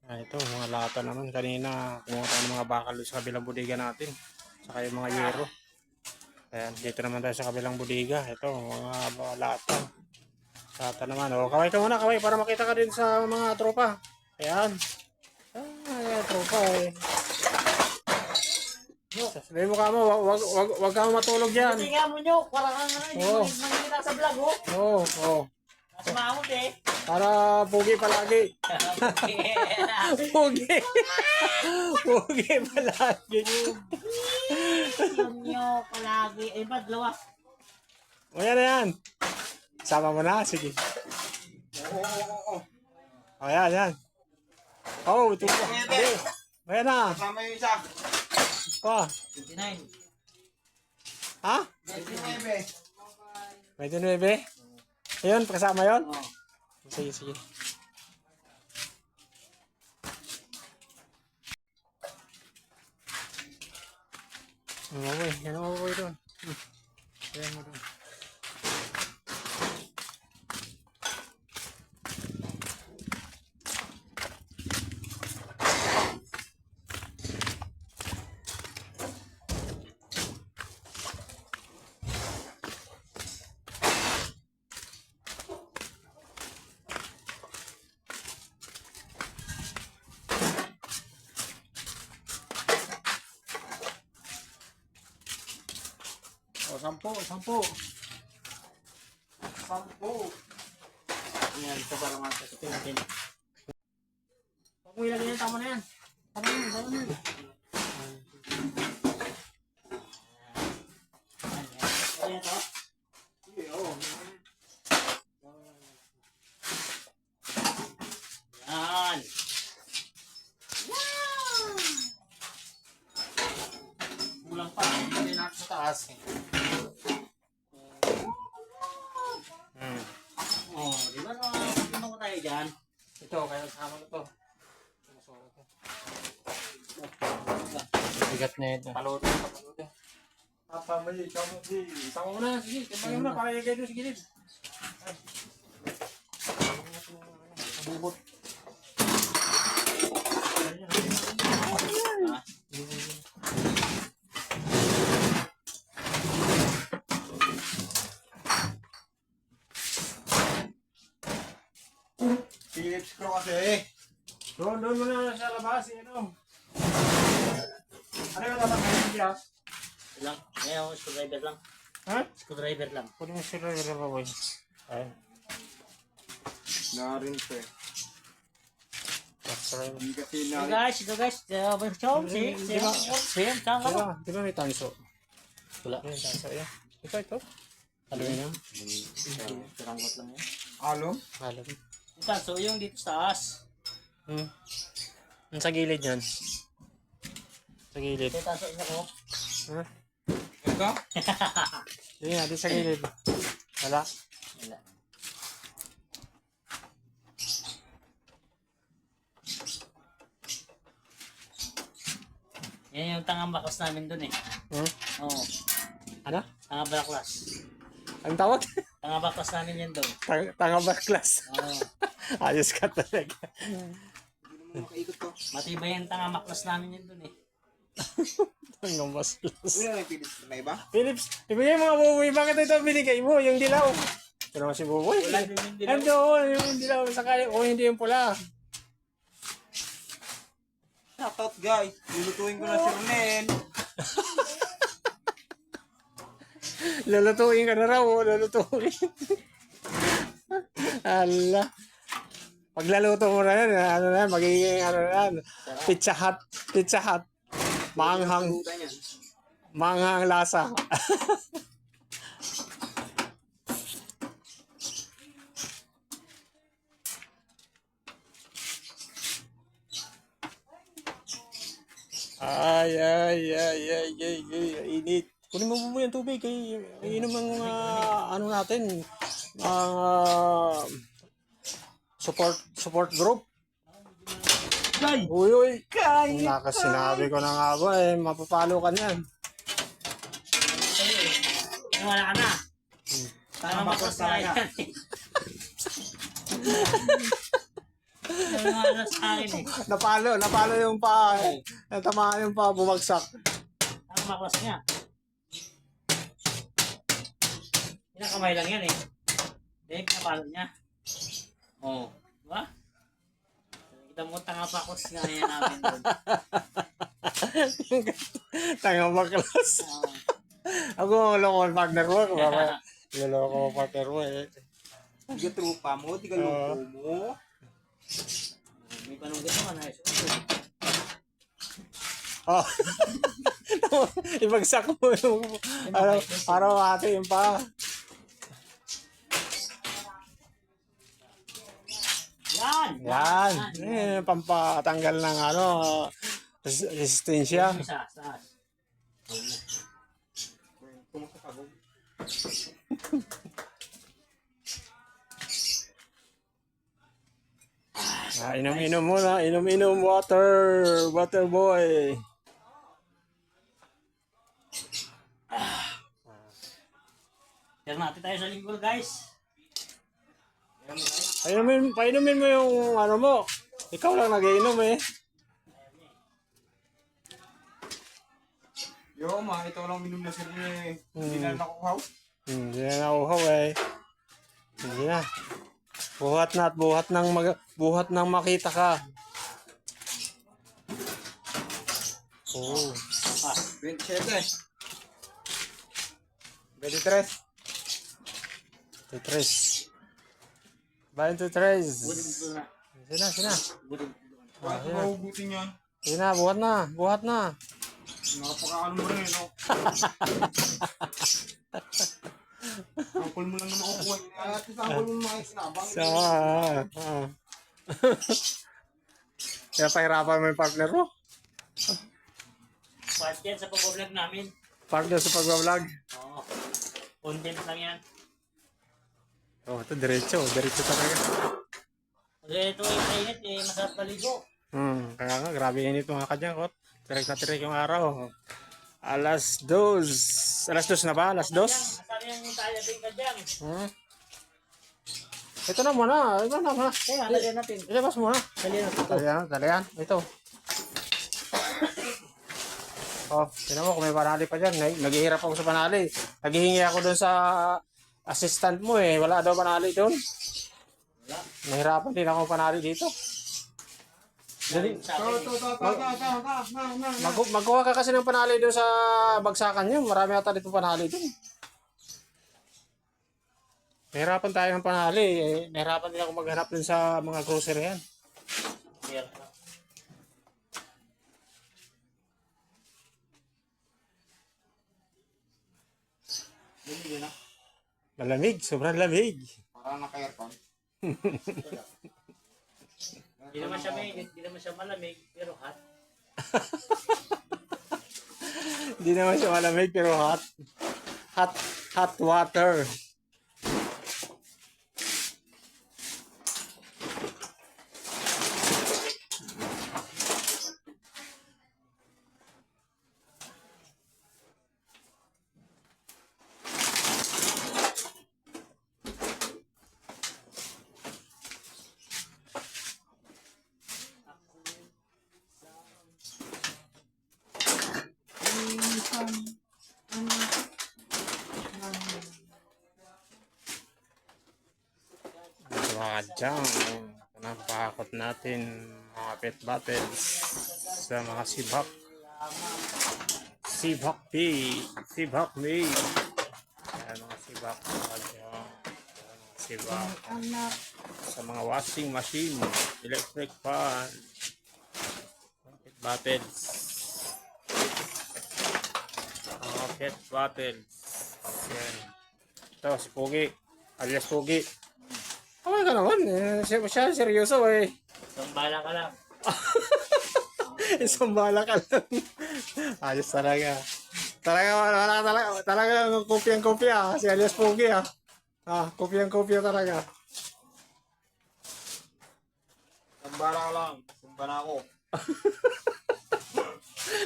Ito, mga lata naman. Kanina, kumuha tayo ng mga bakal sa kabilang bodega natin. Saka yung mga yero. Ayan, dito naman tayo sa kabilang bodega. Ito, mga lata. Lata naman. O, kaway ka muna, kaway, para makita ka din sa mga tropa. Ayan. Ayan, tropa eh. Sabi mo ka mo, wag ka matulog dyan. Hindi nga mo nyo, para kang hindi Oo. makikita sa vlog, oh. Oo, oo. Nasa maamot eh. Para pugi palagi. Pugi. Pugi palagi. Yun nyo, palagi. Eh, ba't dalawa? O yan na yan. Sama mo na, sige. Oo. O yan, yan. Oh, ito pa. Hindi. O yan na. Kasama yung isa. Pa. 29. Ha? 29. 29? Ayun, kasama yun? Oh. Sige, sige. Ano mo boy? Ano mo boy doon? Ayan mo doon. O, 10. Yan, ito para matasutin natin. Huwag mo ilagay yan, tama na yan. Tama na yan, tama na yan. Ayan to. Yan. Kulang pa. Hindi na sa taas. Oh, di ba nakakasama ko tayo dyan? Ito, kaya kasama na to. Bigat na ito. Paluto, paluto. Papa, may sama mo na, sige. Timbangin mo na, para ilagay doon sa gilid. Bubot. Philips screw kasi eh. Doon mo na sa labas, ano. Ano yung tatak ngayon, Dias? Ito lang. Ngayon, screwdriver lang. Ha? Screwdriver lang. Pwede mo sila yung baboy. Ayun. Narin pa eh. Hindi kasi So narin. guys, show, see, saan ka mo? Di ba may tanso? Wala. Ayun, tanso, ayun. Ito. Aluminum. Saranggot lang yan. Alom? Alam. Ito, so yung dito sa taas. Yung sa gilid yan. Sa gilid. Ito, taso niya ko. Ha? Ito? Yun nga, di sa gilid. Wala. Wala. Yan yung tangang baklas namin dun eh. Oo. Ano? Tanga baklas. Ang tawag? Tanga baklas namin yan doon. Tanga baklas. Oo. Ayos ka talaga. Hindi naman makaikot to. Matibay yung tanga baklas namin yan dun eh. Tanga baklas. Wala na yung Philips na iba? Philips, ibigay mo nga Buboy. Bakit ito binigay mo? Yung dilaw. Ito naman si Buboy. Wala din yung dilaw. Andoon, yung dilaw. Saka, o hindi yung pula. Shoutout guys. Lulutuin ko na si Ronel. Lulutuin ka na raw. Lulutuin. Ala. Paglaluto mo na yan, ano na yan, magiging ano na yan. Pizza Hut. Pizza Hut. Manghang. Manghang lasa. Ay, init. Kunin mo mo yung tubig, inom ang ano natin, support group. Ay! Uy, nakasinabi ko na nga ba mapapalo ka niyan. Wala ka na. Tanga baklas na yan. Ano nga na sa akin eh. Napalo yung pa. Natamaan yung pa, bumagsak. Ang maklas niya. Pinakamay lang yan eh. Eh, pinapalo niya. Oo. Diba? Kita mo tanga pa ko nga yan namin doon. Tanga baklas. Ako ang loko ng partner mo. Loko ng partner mo eh. Di ka trupa mo, di ka loko mo. May panunggat naman ayos. Oh. Ibagsak mo yung araw ate yung pa. Yan! Yan. Pampatanggal ng resistensya. Isa, taas. Kumakakabog. Inom-inom muna. Inom-inom water. Water boy. Share natin tayo sa linggo guys. Painumin mo yung ano mo. Ikaw lang nag-iinom eh. Yo, ma, ito lang minum na sirne. Hindi na nakuhaw. Hindi na nauhaw eh. Hindi na. Buhat na at buhat nang makita ka. Oh. 27. 23. 23. Bayan to tres. Budin dito na. Sina. Budin. Bakit mahugutin yan? Sina, buhat na. Nakapakaano mo rin, no? Sample mo lang naman kukuha. At sample mo mga sinabang. Kaya pahirapan mo yung partner mo. Part yan sa pag-vlog namin. Partner sa pag-vlog. Oo. Content lang yan. Oh, ito diretso talaga. Kasi ito yung mainit eh, masarap paligo. Kaya nga, grabe init mga kadyangkot. Tirik na tirik yung araw. Alas 2. Alas 2 na ba? Alas 2? Masarap yung tayo din ka dyan. Ito na muna. Kaya, dalihan natin. Ilabas muna. Dalihan natin. Dalihan. Ito. Oh, tinan mo kung may panali pa dyan. Naghihirap ako sa panali. Naghihingi ako doon sa assistant mo eh. Wala daw panali doon. Wala. Nahirapan din ako panali dito. Dali. Magkuha ka kasi ng panali doon sa bagsakan nyo. Marami ata dito panali doon. Nahirapan tayo ng panali. Nahirapan din ako maghanap doon sa mga grocery yan. Here. Malamig. Sobrang lamig. Parang naka-aircon. Hindi naman siya malamig, pero hot. Hindi naman siya malamig pero hot. Hot water. Mga kadyang, napakakot natin mga pet battles sa mga sibak. Sibak P. Sibak me. Ayan mga sibak. Sibak. Sa mga washing machine, electric fan, pet battles. Mga pet battles. Ayan. Ito, si Pogi. Alias Pogi. Kamay ka naman. Siya seryoso eh. Sambala ka lang. Isang bala ka lang. Ayos talaga. Talaga kopyang-kopya. Si alias Pogi ah. Kopyang-kopya talaga. Sambala ka lang. Sumba na ako.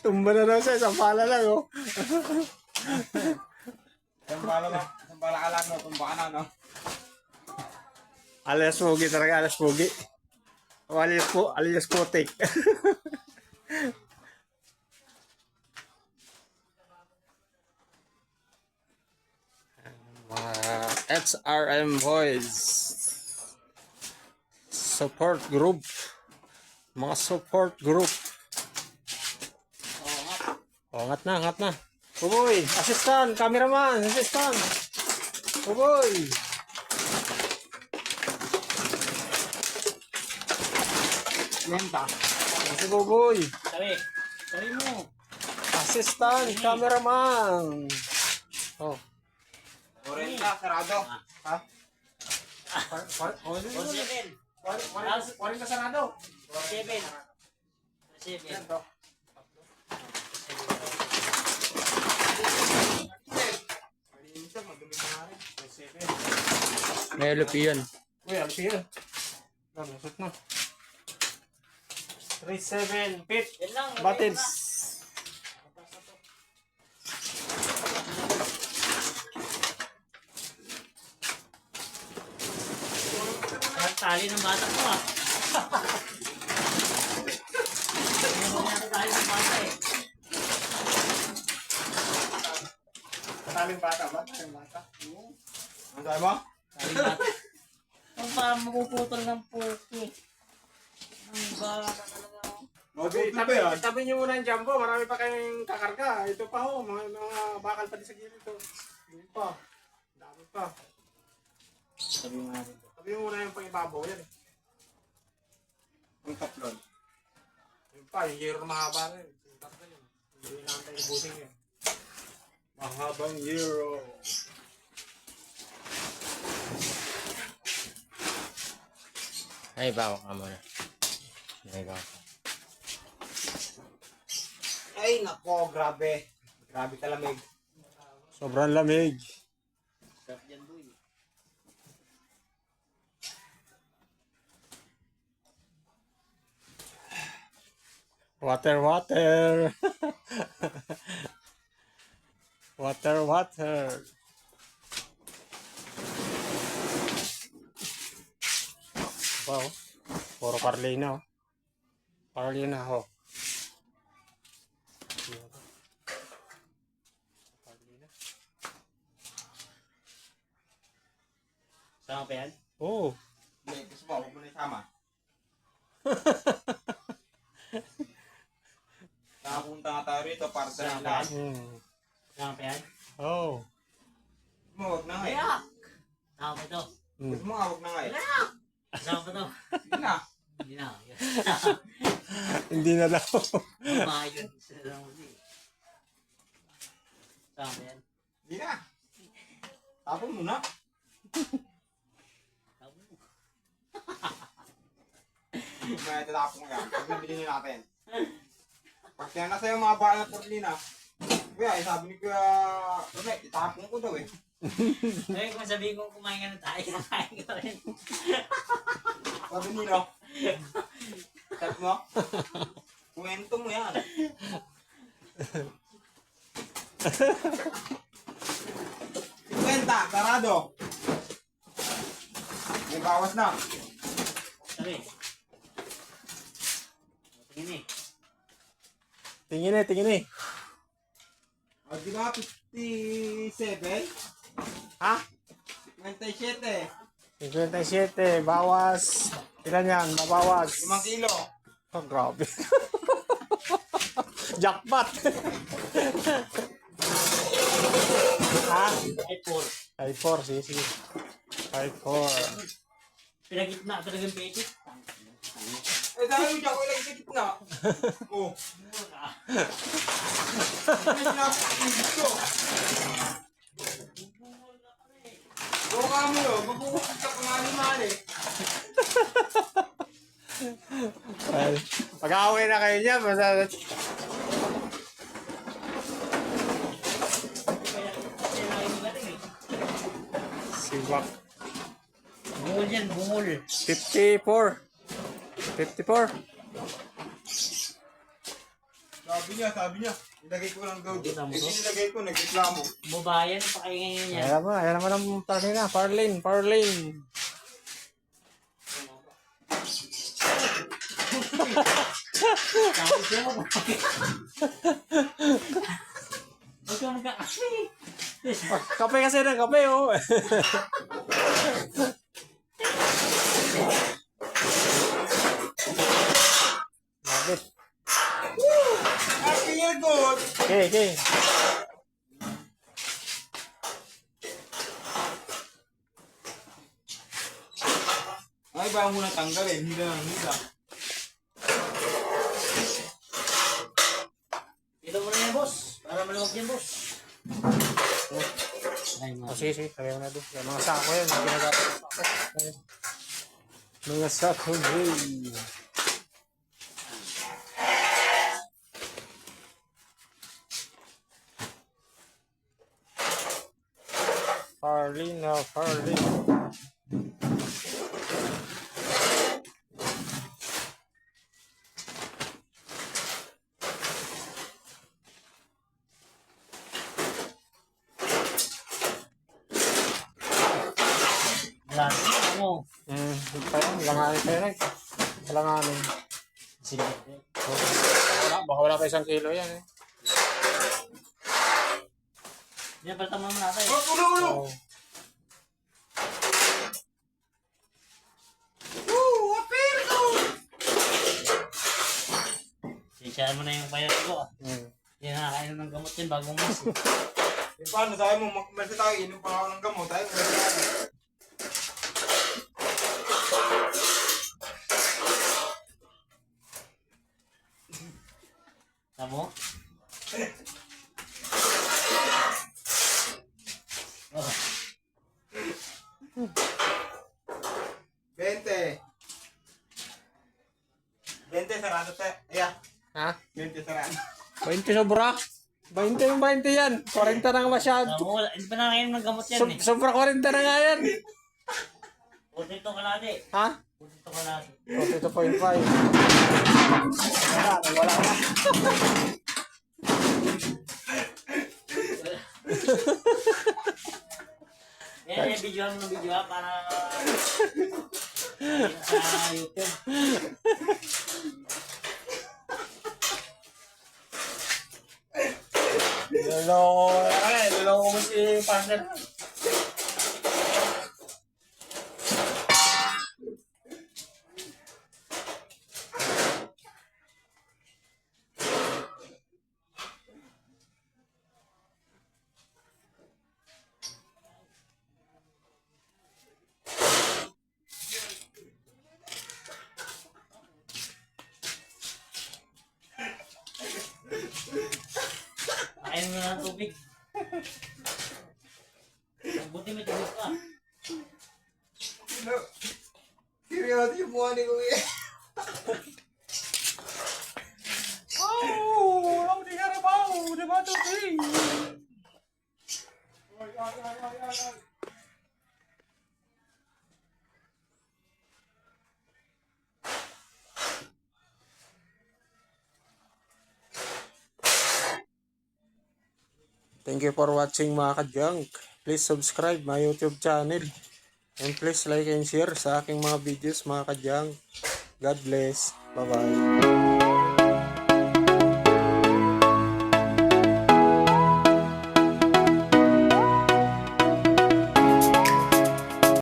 Tumba na daw siya. Isang bala lang oh. Sambala lang. Sambala ka lang, no? Tumba ka na, no? Alias Pogi talaga. Alias Pogi. O alias putik. Mga XRM Boys. Support group. Mga support group. Oo nga. O, angat na, angat na. Uboy, assistant, cameraman, assistant. Uboy. Lenta. Si Buboy. Sabi. Sabi mo. Assistant, cameraman. Oh. 40, sarado. Ha? 47. 40 sarado. 47. 47. Minsan, madumi na nga rin. May lupian. Uy, lupian. Nasot na. 37 feet. Yan lang. Buttons. Ang tali ng bata ko ah. Ang tali ng bata eh. Mataling bata ba? Mataling bata. Ano sabi mo? Tali ng bata. Ang parang mapuputol ng puki. Ang bala ka talaga. Tabi niyo muna yung jumbo. Marami pa kayong kakarga. Ito pa ho. Mga bakal pa din sa gilid ito. Doon pa. Dami pa. Sabi mo natin. Tabi mo muna yung pang-ibabaw yan. Ang taplon. Yun pa. Yung year na mahaba na yun. Yung tatlo yun. Hindi lang tayo busing yun. Mahabang euro. Ay, bawa ka muna. Ay, bawa ka. Ay, nako, grabe. Grabe talamig. Sobrang lamig. Sarap dyan boy. Water, water. Water, water. Wow. Puro Carlina, oh. Carlina, oh. Carlina. Sama pa yan? Oh. Hindi, gusto mo, huwag mo na isama. Nakapunta nga tayo rito para sa Sama pa lahat. yan? Hmm. Sama pa yan? Oh. Gusto mo, huwag na nga eh. Sama pa ito. Hmm. Gusto mo nga, huwag na nga eh. Sama pa ito. Sige na. Hindi na. Hindi na daw. Mayon. Isa lang ulit. Sama pa yan? Sige na. Tapon mo na. Sama mo. May tatapon mo yan. Pag nabili natin. Pag tinanong sa'yo mga bahay na Porlina, kuya, sabi ni Kuya Romet, itapon ko daw eh. Ngayon kung sabihin ko kumain ka na tayo, kakain ka rin. Sabi nila, sabi mo, kwento mo yan. Kwenta, sarado. May bawas na. Sabi. Tingin eh. Tingin eh. O, di ba 57? Ha? 57. 57. Bawas. Ilan yan? Mabawas. 5 kilo. Oh, grabe. Jackpot. Ha? Ay, 4. Ay, 4. Sige. Ay, 4. Pinagitna talagang petit. Eh, dahil mo dyan ko ilang ikit na. Oh. Ano sinapit ko? Buka ka mo yun. Mabukusin ka pangani-mani. Well, pag-away na kayo niya, basta... Sibak. Bungol yan, bungol. 54. 54. Sabi niya. Nilagay ko lang daw. Kita mo Eh, to? nilagay ko, nagreklamo. Babayan, pakaingay yan. Ayan naman ang Parlin. Tapos yun. Huwag ka magkakape. Kape kasi ng kape, oh. Labit. Happy year, good! Okay, okay. Ay, ba muna tanggalin? Hindi na, hindi na. Dito mo na yan, boss. Para maluwag yan, boss. Ay, Oh, sige, sige. Sabi mo na doon. Yung mga sako yan. Yung ginagamit ng sako. Ayun. Mga sako, hey. Farlina, Farlina. Wala. Ano? Langanin pa yun. Langanin. Sige. Baka wala pa 1 kilo yan, eh. Yan, palta mo naman natin. Oh, ulo! Oh. Woo! Happy year, good! Sisyahan mo na yung payat ko. Mm. Hindi nakakain ng gamot yan bagong mas. Eh, paano sabi mo, magkumalsa tayo, inom pa ako ng gamot, tayo. Tamo? Oh. 20. 20, sarado te. Yeah, Ha? 20 sarado. 20 sobra? 20 yung 20 yan. 40 na nga masyado. Tamo, wala. Hindi pa nakakain ng gamot yan eh. Sobra 40 na nga yan. Putin to kalate. Ha? Putin to kalate. 42.5. Wala na. Yan, video mo ng video ha, para sa YouTube. Niloloko mo si partner. Kain mo na ng tubig. Buti may tubig pa. No. Seryoso yung buwan ni Kuya. Oh, ako di ka rabaw. Di ba ito? Thank you for watching mga ka-junk. Please subscribe my YouTube channel. And please like and share sa aking mga videos mga ka-junk. God bless. Bye-bye.